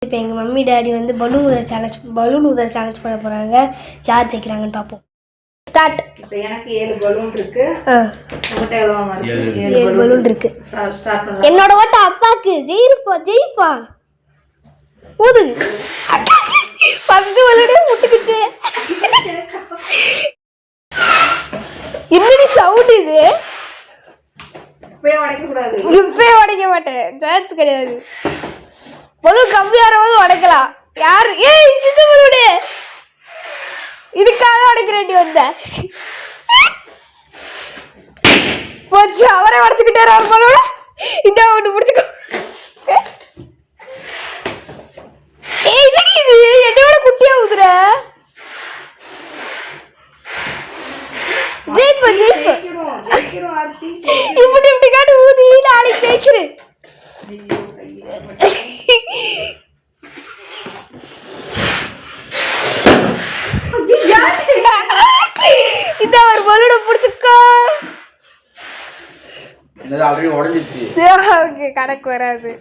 இப்போ எங்கள் mummy daddy வந்து பலூன் ஊதுற சேலஞ்ச் பண்ண போகிறாங்க. யார் ஜெயிக்கிறாங்கன்னு பார்ப்போம். ஸ்டார்ட். இப்போ எனக்கு 7 பலூன் இருக்கு. உங்கள்கிட்ட எவ்வளோ இருக்கு? 7 பலூன் இருக்கு. ஸ்டார்ட் பண்ணலாம். என்னோட ஓட்ட அப்பாக்கு. ஜெயிப்பா ஊது. ஃபர்ஸ்ட் பலூனே முட்டுக்குச்சு. என்னடி சவுண்ட் இது? இப்பயே உடைக்கக்கூடாது. இப்பயே உடைக்க மாட்டேன். சான்ஸ் கிடையாது. பலூன் கம்மியாகிறது உடைக்கலாம். யார்? ஏய் சின்ன பலூனு. இதுக்காக உடைக்க வேண்டி வந்த போச்சு. அவரே உடைச்சுக்கிட்டாரு அவர் பலூன. இந்த ஒன்று பிடிச்சிக்கோ. ஏய் இது என்னோட குட்டியா ஊதுற. ஜெயிப்பா இப்படி காட்டு ஊதி நாளைக்கு ஜெயிச்சிரு. இந்த ஒரு பலூனை பிடிச்சுக்கோ. கணக்கு வராது.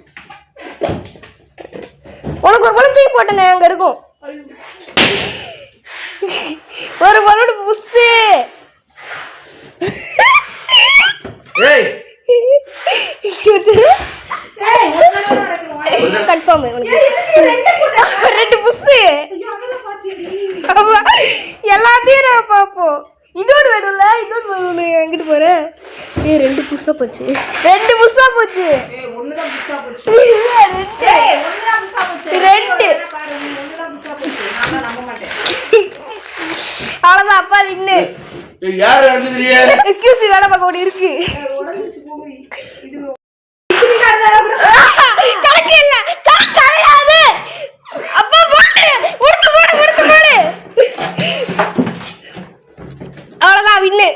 உனக்கு ஒரு பலூன் தூக்கி போட்டேனே அங்க இருக்கும். ஒரு பலூன் புஷ். கன்ஃபார்ம் ரெண்டு புஷ். எல்லாத்தையும் நான் பார்ப்போம். இன்னொன்று வேணும்ல. இன்னொன்று பலூன் எங்கிட்டு போறேன்? ரெண்டு புஷா போச்சு. ரெண்டு அவ்வளோதான். அப்பா வின்னு. எக்ஸ்கியூஸ் வேலை பார்க்க ஒன்று இருக்கு. கணக்கு இல்ல கிடையாது. அப்பா முடிச்சு போடு. அவ்வளோதான் வின்னு.